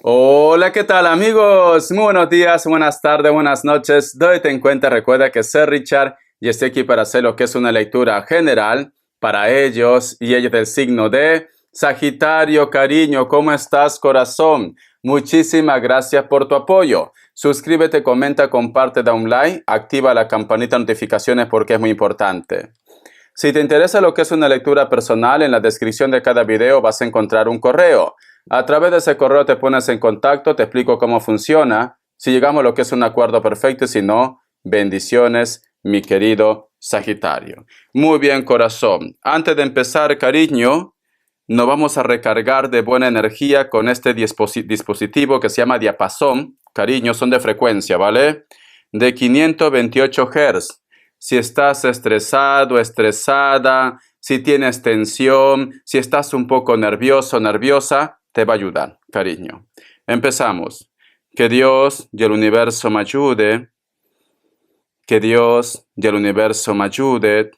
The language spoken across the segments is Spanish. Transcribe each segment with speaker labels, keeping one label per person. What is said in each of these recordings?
Speaker 1: Hola, ¿qué tal amigos? Muy buenos días, buenas tardes, buenas noches. Date en cuenta, recuerda que soy Richard y estoy aquí para hacer lo que es una lectura general para ellos y ellos del signo de Sagitario. Cariño, ¿cómo estás, corazón? Muchísimas gracias por tu apoyo. Suscríbete, comenta, comparte, da un like, activa la campanita de notificaciones porque es muy importante. Si te interesa lo que es una lectura personal, en la descripción de cada video vas a encontrar un correo. A través de ese correo te pones en contacto, te explico cómo funciona, si llegamos a lo que es un acuerdo perfecto y si no, bendiciones, mi querido Sagitario. Muy bien, corazón. Antes de empezar, cariño, nos vamos a recargar de buena energía con este dispositivo que se llama diapasón. Cariño, son de frecuencia, ¿vale? De 528 Hz. Si estás estresado, estresada, si tienes tensión, si estás un poco nervioso, nerviosa, te va a ayudar, cariño. Empezamos. Que Dios y el universo me ayude. Que Dios y el universo me ayude.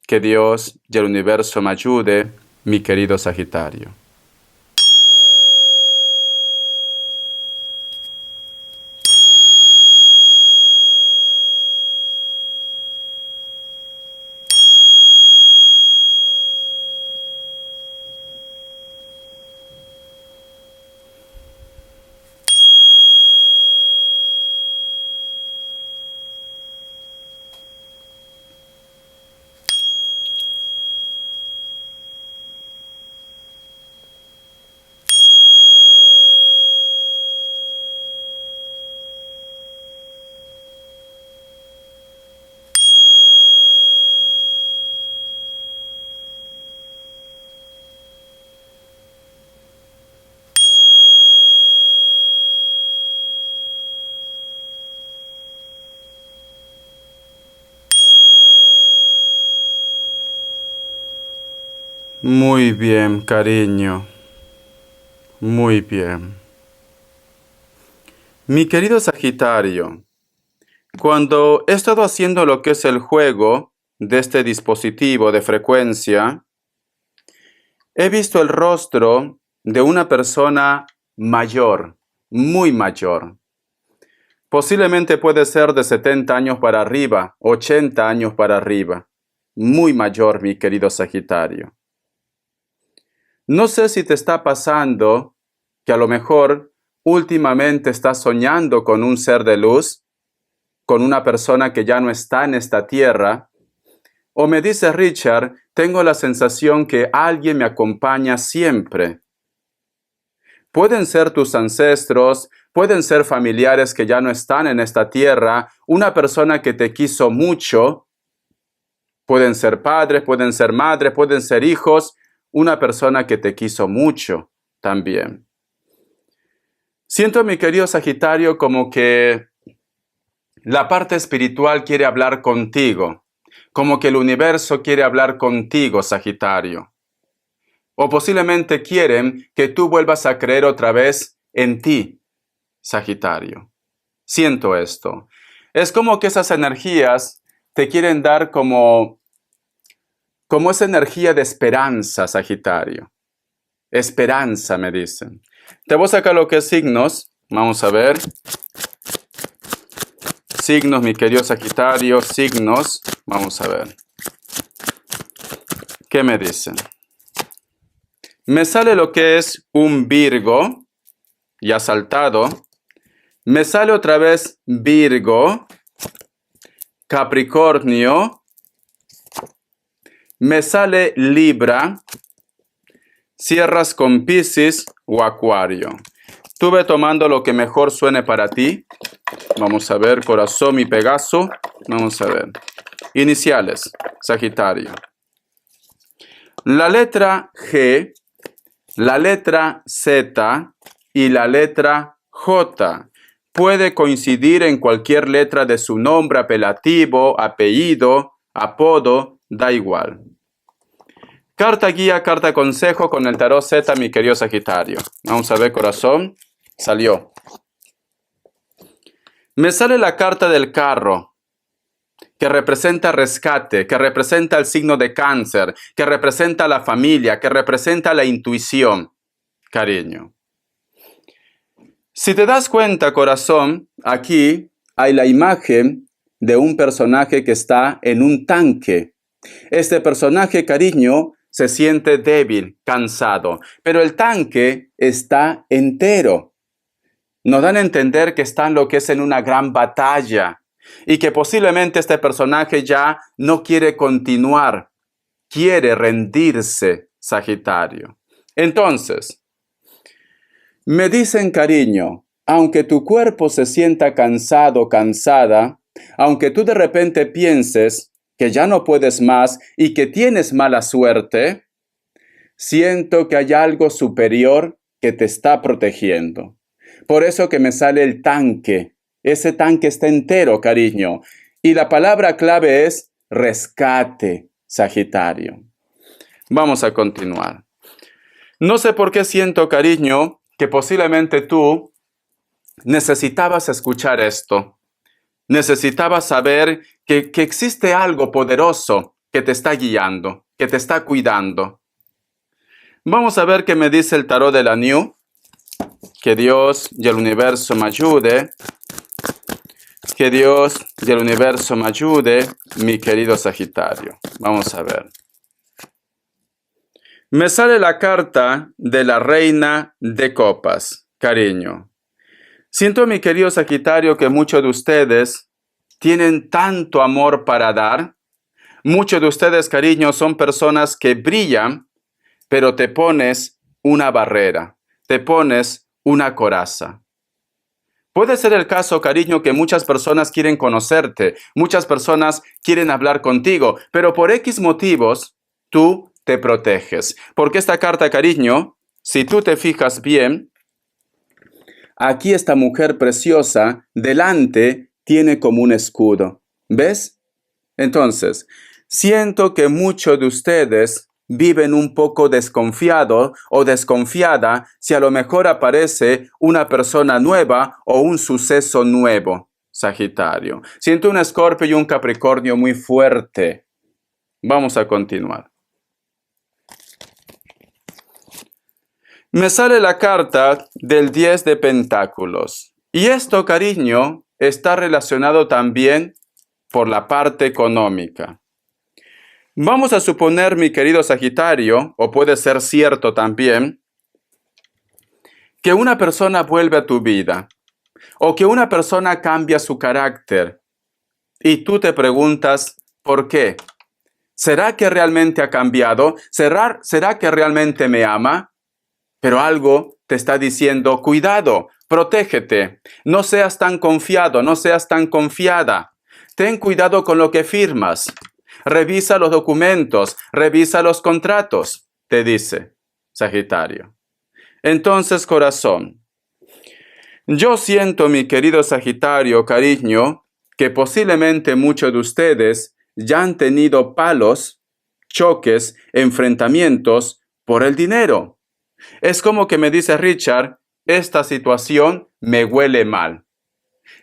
Speaker 1: Que Dios y el universo me ayude, mi querido Sagitario. Muy bien, cariño. Muy bien. Mi querido Sagitario, cuando he estado haciendo lo que es el juego de este dispositivo de frecuencia, he visto el rostro de una persona mayor, muy mayor. Posiblemente puede ser de 70 años para arriba, 80 años para arriba. Muy mayor, mi querido Sagitario. No sé si te está pasando que a lo mejor últimamente estás soñando con un ser de luz, con una persona que ya no está en esta tierra. O me dice Richard, tengo la sensación que alguien me acompaña siempre. Pueden ser tus ancestros, pueden ser familiares que ya no están en esta tierra, una persona que te quiso mucho. Pueden ser padres, pueden ser madres, pueden ser hijos, una persona que te quiso mucho también. Siento, mi querido Sagitario, como que la parte espiritual quiere hablar contigo, como que el universo quiere hablar contigo, Sagitario. O posiblemente quieren que tú vuelvas a creer otra vez en ti, Sagitario. Siento esto. Es como que esas energías te quieren dar como esa energía de esperanza, Sagitario. Esperanza, me dicen. Te voy a sacar lo que es signos. Vamos a ver. Signos, mi querido Sagitario, signos. Vamos a ver. ¿Qué me dicen? Me sale lo que es un Virgo, ya saltado. Me sale otra vez Virgo, Capricornio. Me sale Libra. Cierras con Piscis o Acuario. Estuve tomando lo que mejor suene para ti. Vamos a ver, corazón y Pegaso. Vamos a ver. Iniciales, Sagitario. La letra G, la letra Z y la letra J. Puede coincidir en cualquier letra de su nombre, apelativo, apellido, apodo, da igual. Carta guía, carta consejo con el tarot Z, mi querido Sagitario. Vamos a ver, corazón. Salió. Me sale la carta del carro, que representa rescate, que representa el signo de Cáncer, que representa la familia, que representa la intuición, cariño. Si te das cuenta, corazón, aquí hay la imagen de un personaje que está en un tanque. Este personaje, cariño, se siente débil, cansado, pero el tanque está entero. Nos dan a entender que está en lo que es en una gran batalla y que posiblemente este personaje ya no quiere continuar, quiere rendirse, Sagitario. Entonces, me dicen, cariño, aunque tu cuerpo se sienta cansado, cansada, aunque tú de repente pienses que ya no puedes más y que tienes mala suerte, siento que hay algo superior que te está protegiendo. Por eso que me sale el tanque. Ese tanque está entero, cariño. Y la palabra clave es rescate, Sagitario. Vamos a continuar. No sé por qué siento, cariño, que posiblemente tú necesitabas escuchar esto. Necesitabas saber que existe algo poderoso que te está guiando, que te está cuidando. Vamos a ver qué me dice el tarot de la New. Que Dios y el universo me ayude. Que Dios y el universo me ayude, mi querido Sagitario. Vamos a ver. Me sale la carta de la Reina de Copas, cariño. Siento, mi querido Sagitario, que muchos de ustedes tienen tanto amor para dar. Muchos de ustedes, cariño, son personas que brillan, pero te pones una barrera, te pones una coraza. Puede ser el caso, cariño, que muchas personas quieren conocerte, muchas personas quieren hablar contigo, pero por X motivos tú te proteges. Porque esta carta, cariño, si tú te fijas bien, aquí esta mujer preciosa delante tiene como un escudo. ¿Ves? Entonces, siento que muchos de ustedes viven un poco desconfiado o desconfiada si a lo mejor aparece una persona nueva o un suceso nuevo, Sagitario. Siento un Escorpio y un Capricornio muy fuerte. Vamos a continuar. Me sale la carta del 10 de Pentáculos. Y esto, cariño, está relacionado también por la parte económica. Vamos a suponer, mi querido Sagitario, o puede ser cierto también, que una persona vuelve a tu vida, o que una persona cambia su carácter, y tú te preguntas, ¿por qué? ¿Será que realmente ha cambiado? ¿Será que realmente me ama? Pero algo te está diciendo, cuidado, protégete, no seas tan confiado, no seas tan confiada. Ten cuidado con lo que firmas. Revisa los documentos, revisa los contratos, te dice Sagitario. Entonces, corazón, yo siento, mi querido Sagitario, cariño, que posiblemente muchos de ustedes ya han tenido palos, choques, enfrentamientos por el dinero. Es como que me dice Richard, esta situación me huele mal.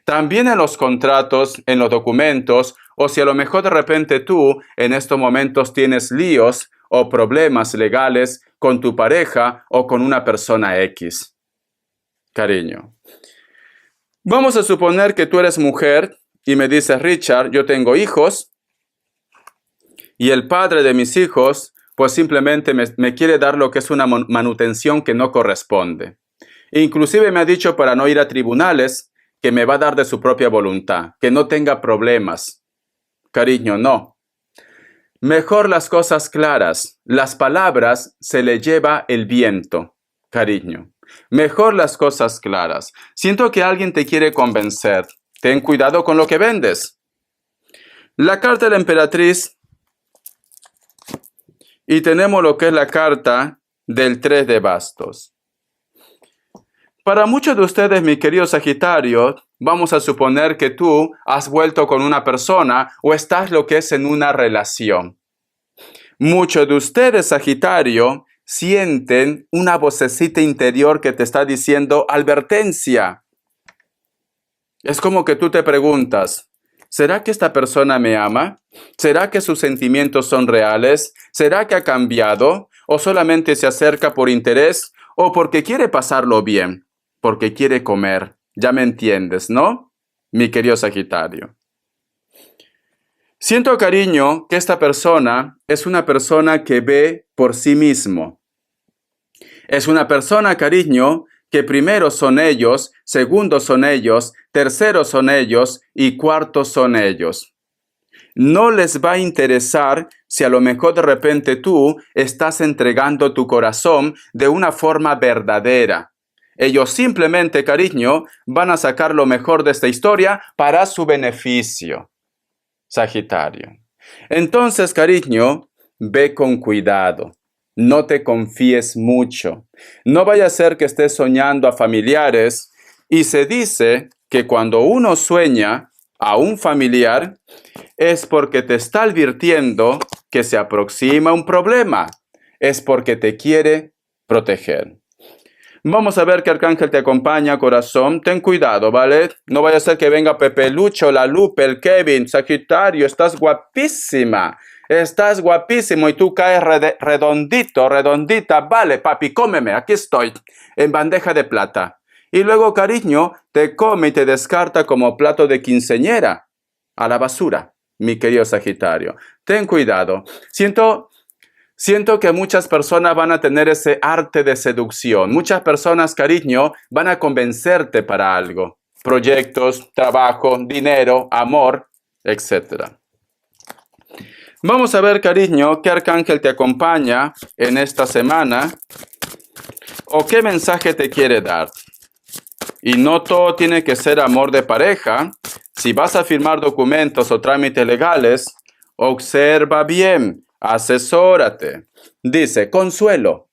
Speaker 1: También en los contratos, en los documentos, o si a lo mejor de repente tú en estos momentos tienes líos o problemas legales con tu pareja o con una persona X. Cariño, vamos a suponer que tú eres mujer y me dices, Richard, yo tengo hijos y el padre de mis hijos pues simplemente me quiere dar lo que es una manutención que no corresponde. Inclusive me ha dicho para no ir a tribunales que me va a dar de su propia voluntad, que no tenga problemas. Cariño, no. Mejor las cosas claras. Las palabras se le lleva el viento, cariño. Mejor las cosas claras. Siento que alguien te quiere convencer. Ten cuidado con lo que vendes. La carta de la emperatriz. Y tenemos lo que es la carta del 3 de bastos. Para muchos de ustedes, mi querido Sagitario, vamos a suponer que tú has vuelto con una persona o estás lo que es en una relación. Muchos de ustedes, Sagitario, sienten una vocecita interior que te está diciendo advertencia. Es como que tú te preguntas, ¿será que esta persona me ama? ¿Será que sus sentimientos son reales? ¿Será que ha cambiado? ¿O solamente se acerca por interés o porque quiere pasarlo bien? porque quiere comer. Ya me entiendes, ¿no? Mi querido Sagitario. Siento, cariño, que esta persona es una persona que ve por sí mismo. Es una persona, cariño, que primero son ellos, segundo son ellos, tercero son ellos y cuarto son ellos. No les va a interesar si a lo mejor de repente tú estás entregando tu corazón de una forma verdadera. Ellos simplemente, cariño, van a sacar lo mejor de esta historia para su beneficio. Sagitario. Entonces, cariño, ve con cuidado. No te confíes mucho. No vaya a ser que estés soñando a familiares y se dice que cuando uno sueña a un familiar es porque te está advirtiendo que se aproxima un problema. Es porque te quiere proteger. Vamos a ver qué arcángel te acompaña, corazón. Ten cuidado, ¿vale? No vaya a ser que venga Pepe Lucho, la Lupe, el Kevin, Sagitario. Estás guapísima. Estás guapísimo y tú caes redondito, redondita. Vale, papi, cómeme. Aquí estoy, en bandeja de plata. Y luego, cariño, te come y te descarta como plato de quinceñera. A la basura, mi querido Sagitario. Ten cuidado. Siento que muchas personas van a tener ese arte de seducción. Muchas personas, cariño, van a convencerte para algo. Proyectos, trabajo, dinero, amor, etc. Vamos a ver, cariño, qué arcángel te acompaña en esta semana o qué mensaje te quiere dar. Y no todo tiene que ser amor de pareja. Si vas a firmar documentos o trámites legales, observa bien. Asesórate. Dice, consuelo.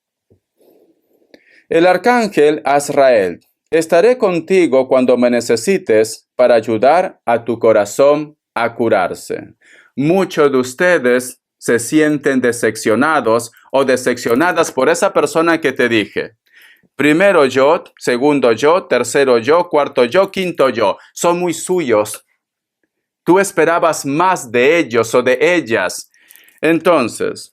Speaker 1: El arcángel Azrael, estaré contigo cuando me necesites para ayudar a tu corazón a curarse. Muchos de ustedes se sienten decepcionados o decepcionadas por esa persona que te dije. Primero yo, segundo yo, tercero yo, cuarto yo, quinto yo. Son muy suyos. Tú esperabas más de ellos o de ellas. Entonces,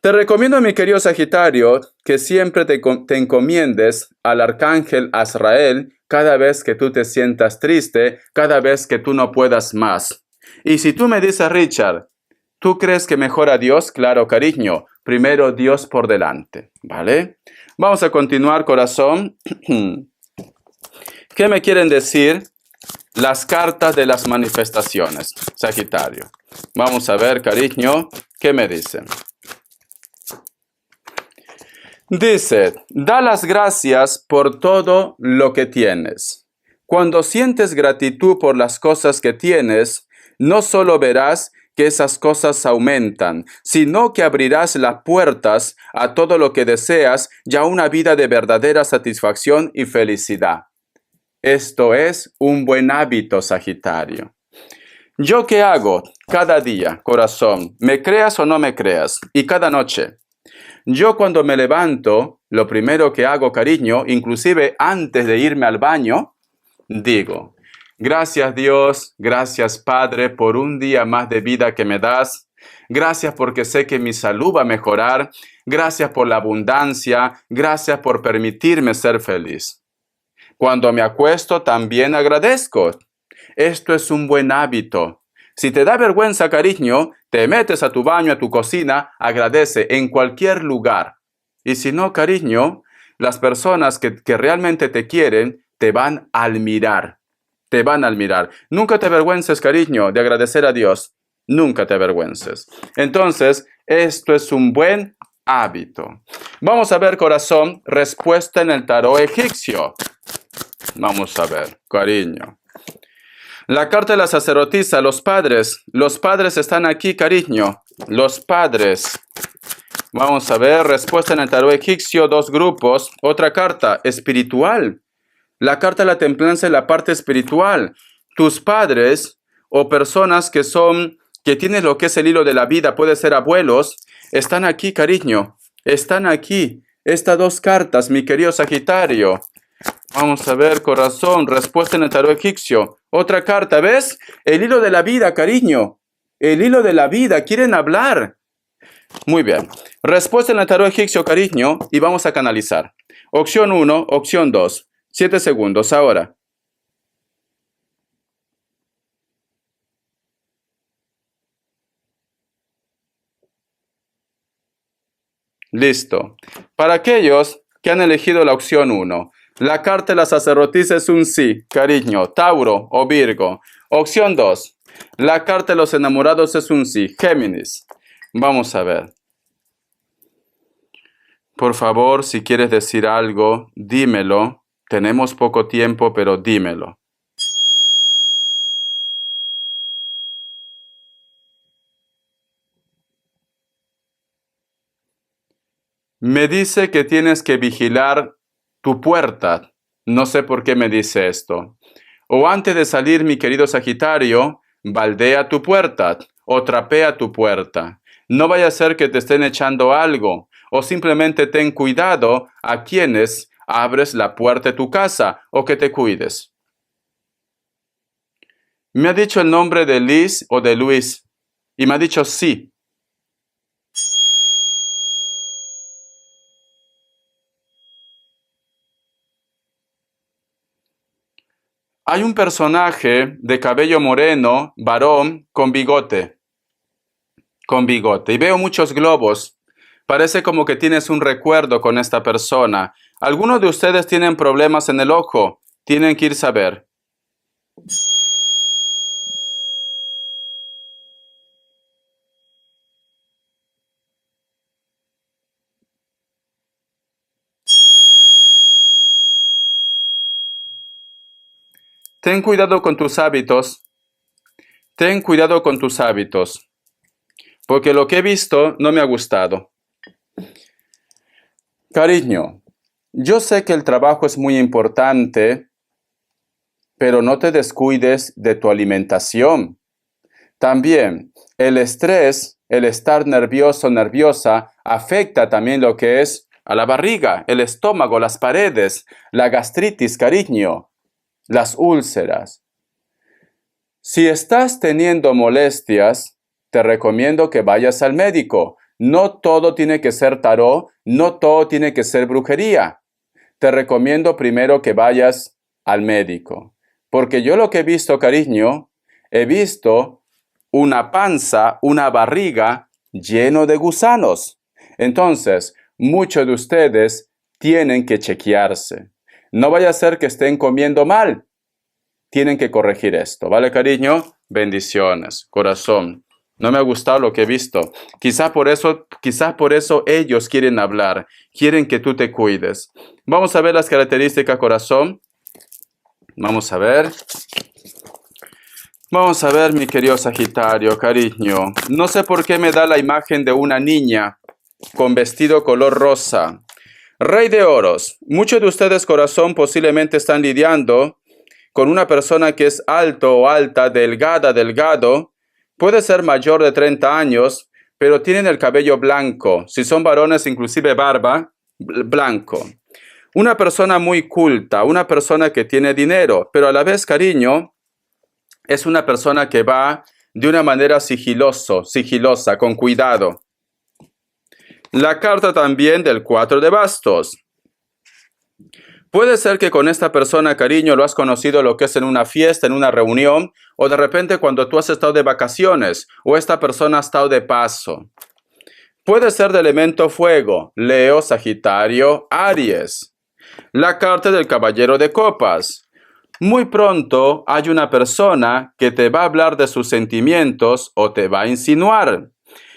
Speaker 1: te recomiendo, mi querido Sagitario, que siempre te encomiendes al arcángel Azrael cada vez que tú te sientas triste, cada vez que tú no puedas más. Y si tú me dices, Richard, ¿tú crees que mejor a Dios? Claro, cariño, primero Dios por delante, ¿vale? Vamos a continuar, corazón. ¿Qué me quieren decir las cartas de las manifestaciones, Sagitario? Vamos a ver, cariño, ¿qué me dicen? Dice, da las gracias por todo lo que tienes. Cuando sientes gratitud por las cosas que tienes, no solo verás que esas cosas aumentan, sino que abrirás las puertas a todo lo que deseas y a una vida de verdadera satisfacción y felicidad. Esto es un buen hábito, Sagitario. ¿Yo qué hago cada día, corazón? ¿Me creas o no me creas? Y cada noche. Yo cuando me levanto, lo primero que hago, cariño, inclusive antes de irme al baño, digo, gracias Dios, gracias Padre por un día más de vida que me das. Gracias porque sé que mi salud va a mejorar. Gracias por la abundancia. Gracias por permitirme ser feliz. Cuando me acuesto también agradezco. Esto es un buen hábito. Si te da vergüenza, cariño, te metes a tu baño, a tu cocina, agradece en cualquier lugar. Y si no, cariño, las personas que realmente te quieren te van a admirar. Te van a admirar. Nunca te avergüences, cariño, de agradecer a Dios. Nunca te avergüences. Entonces, esto es un buen hábito. Vamos a ver, corazón, respuesta en el tarot egipcio. Vamos a ver, cariño. La carta de la sacerdotisa, los padres están aquí, cariño. Los padres. Vamos a ver, respuesta en el tarot egipcio, 2 grupos. Otra carta, espiritual. La carta de la templanza es la parte espiritual. Tus padres o personas que tienen lo que es el hilo de la vida, puede ser abuelos, están aquí, cariño. Están aquí. Estas 2 cartas, mi querido Sagitario. Vamos a ver, corazón, respuesta en el tarot egipcio. Otra carta, ¿ves? El hilo de la vida, cariño. El hilo de la vida, quieren hablar. Muy bien. Respuesta en el tarot egipcio, cariño, y vamos a canalizar. Opción 1, opción 2. 7 segundos ahora. Listo. Para aquellos que han elegido la opción 1, la carta de la sacerdotisa es un sí, cariño, Tauro o Virgo. Opción 2, la carta de los enamorados es un sí, Géminis. Vamos a ver. Por favor, si quieres decir algo, dímelo. Tenemos poco tiempo, pero dímelo. Me dice que tienes que vigilar tu puerta. No sé por qué me dice esto. O antes de salir, mi querido Sagitario, baldea tu puerta o trapea tu puerta. No vaya a ser que te estén echando algo. O simplemente ten cuidado a quienes abres la puerta de tu casa o que te cuides. Me ha dicho el nombre de Liz o de Luis y me ha dicho sí. Hay un personaje de cabello moreno, varón, con bigote. Y veo muchos globos. Parece como que tienes un recuerdo con esta persona. Algunos de ustedes tienen problemas en el ojo. Tienen que irse a ver. Ten cuidado con tus hábitos. Ten cuidado con tus hábitos. Porque lo que he visto no me ha gustado. Cariño, yo sé que el trabajo es muy importante, pero no te descuides de tu alimentación. También el estrés, el estar nervioso, nerviosa, afecta también lo que es a la barriga, el estómago, las paredes, la gastritis, cariño, las úlceras. Si estás teniendo molestias, te recomiendo que vayas al médico. No todo tiene que ser tarot, no todo tiene que ser brujería. Te recomiendo primero que vayas al médico. Porque yo lo que he visto, cariño, he visto una panza, una barriga lleno de gusanos. Entonces, muchos de ustedes tienen que chequearse. No vaya a ser que estén comiendo mal. Tienen que corregir esto, ¿vale, cariño? Bendiciones, corazón. No me ha gustado lo que he visto. Quizás por eso ellos quieren hablar, quieren que tú te cuides. Vamos a ver las características, corazón. Vamos a ver. Vamos a ver, mi querido Sagitario, cariño. No sé por qué me da la imagen de una niña con vestido color rosa. Rey de oros. Muchos de ustedes, corazón, posiblemente están lidiando con una persona que es alto o alta, delgada, delgado. Puede ser mayor de 30 años, pero tienen el cabello blanco. Si son varones, inclusive barba, blanco. Una persona muy culta, una persona que tiene dinero, pero a la vez, cariño, es una persona que va de una manera sigilosa, con cuidado. La carta también del 4 de bastos. Puede ser que con esta persona, cariño, lo has conocido lo que es en una fiesta, en una reunión, o de repente cuando tú has estado de vacaciones, o esta persona ha estado de paso. Puede ser de elemento fuego, Leo, Sagitario, Aries. La carta del caballero de copas. Muy pronto hay una persona que te va a hablar de sus sentimientos o te va a insinuar.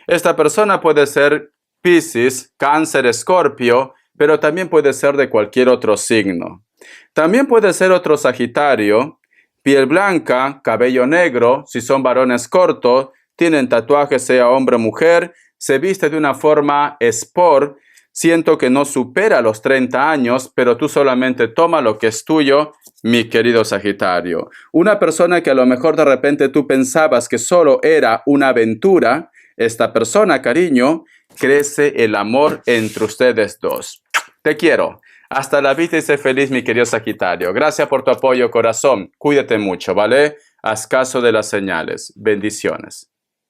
Speaker 1: Esta persona puede ser Piscis, Cáncer, Escorpio, pero también puede ser de cualquier otro signo. También puede ser otro Sagitario, piel blanca, cabello negro, si son varones cortos, tienen tatuajes, sea hombre o mujer, se viste de una forma sport. Siento que no supera los 30 años, pero tú solamente toma lo que es tuyo, mi querido Sagitario. Una persona que a lo mejor de repente tú pensabas que solo era una aventura, esta persona, cariño, crece el amor entre ustedes dos. Te quiero. Hasta la vida y sé feliz, mi querido Sagitario. Gracias por tu apoyo, corazón. Cuídate mucho, ¿vale? Haz caso de las señales. Bendiciones.